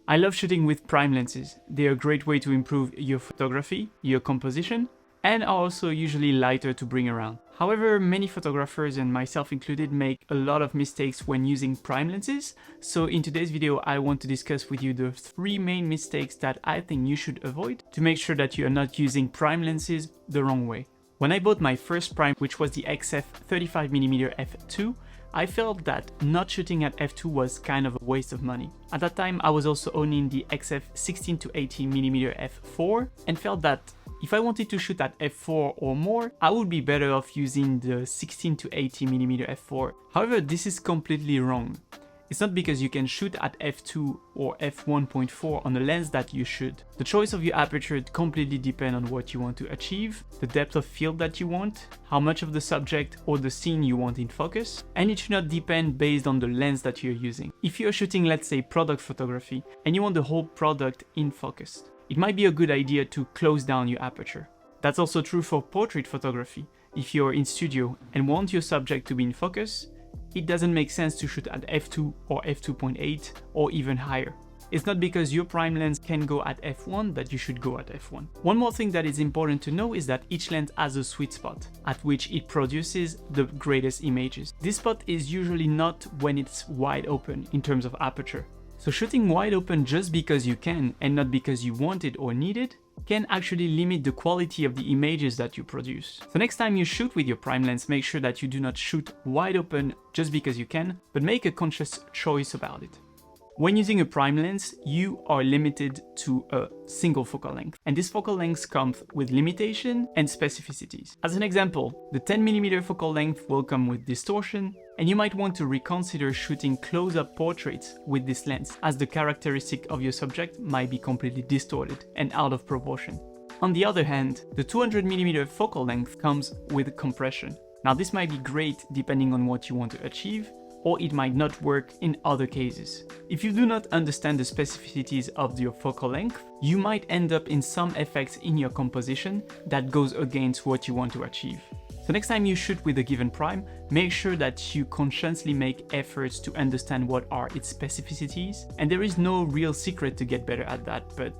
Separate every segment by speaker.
Speaker 1: I love shooting with prime lenses. They're a great way to improve your photography, your composition, and are also usually lighter to bring around. However, many photographers, and myself included, make a lot of mistakes when using prime lenses. So in today's video, I want to discuss with you the 3 main mistakes that I think you should avoid to make sure that you are not using prime lenses the wrong way. When I bought my first prime, which was the XF 35mm f2, I felt that not shooting at f2 was kind of a waste of money. At that time, I was also owning the XF 16-80mm f4 and felt that if I wanted to shoot at f4 or more, I would be better off using the 16-80mm f4. However, this is completely wrong. It's not because you can shoot at f2 or f1.4 on a lens that you should. The choice of your aperture completely depends on what you want to achieve, the depth of field that you want, how much of the subject or the scene you want in focus, and it should not depend based on the lens that you're using. If you're shooting, let's say, product photography and you want the whole product in focus, it might be a good idea to close down your aperture. That's also true for portrait photography. If you're in studio and want your subject to be in focus, it doesn't make sense to shoot at f2 or f2.8 or even higher. It's not because your prime lens can go at f1 that you should go at f1. One more thing that is important to know is that each lens has a sweet spot at which it produces the greatest images. This spot is usually not when it's wide open in terms of aperture. So shooting wide open just because you can and not because you want it or need it can actually limit the quality of the images that you produce. So next time you shoot with your prime lens, make sure that you do not shoot wide open just because you can, but make a conscious choice about it. When using a prime lens, you are limited to a single focal length, and this focal length comes with limitation and specificities. As an example, the 10mm focal length will come with distortion, and you might want to reconsider shooting close-up portraits with this lens, as the characteristic of your subject might be completely distorted and out of proportion. On the other hand, the 200mm focal length comes with compression. Now this might be great depending on what you want to achieve, or it might not work in other cases. If you do not understand the specificities of your focal length, you might end up in some effects in your composition that goes against what you want to achieve. So next time you shoot with a given prime, make sure that you consciously make efforts to understand what are its specificities, and there is no real secret to get better at that, but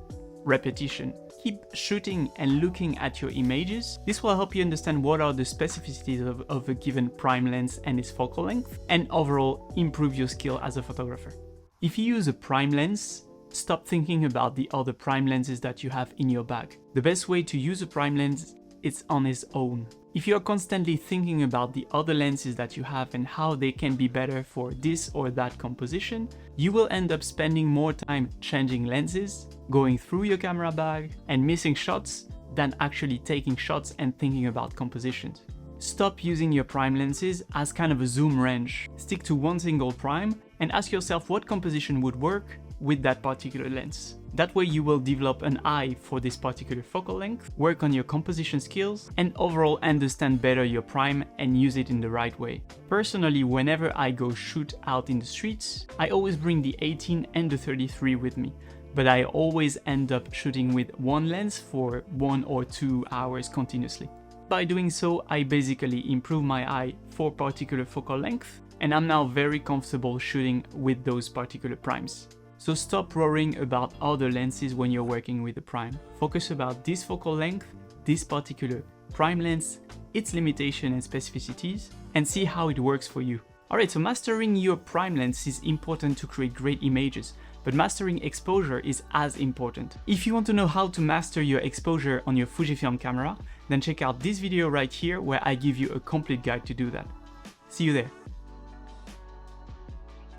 Speaker 1: repetition. Keep shooting and looking at your images. This will help you understand what are the specificities of a given prime lens and its focal length, and overall improve your skill as a photographer. If you use a prime lens, stop thinking about the other prime lenses that you have in your bag. The best way to use a prime lens is on its own. If you are constantly thinking about the other lenses that you have and how they can be better for this or that composition, you will end up spending more time changing lenses, going through your camera bag, and missing shots than actually taking shots and thinking about compositions. Stop using your prime lenses as kind of a zoom range. Stick to one single prime and ask yourself what composition would work with that particular lens. That way you will develop an eye for this particular focal length, work on your composition skills, and overall understand better your prime and use it in the right way. Personally, whenever I go shoot out in the streets, I always bring the 18 and the 33 with me, but I always end up shooting with one lens for 1 or 2 hours continuously. By doing so, I basically improve my eye for particular focal length, and I'm now very comfortable shooting with those particular primes. So stop worrying about other lenses when you're working with a prime. Focus about this focal length, this particular prime lens, its limitation and specificities, and see how it works for you. Alright, so mastering your prime lens is important to create great images, but mastering exposure is as important. If you want to know how to master your exposure on your Fujifilm camera, then check out this video right here where I give you a complete guide to do that. See you there.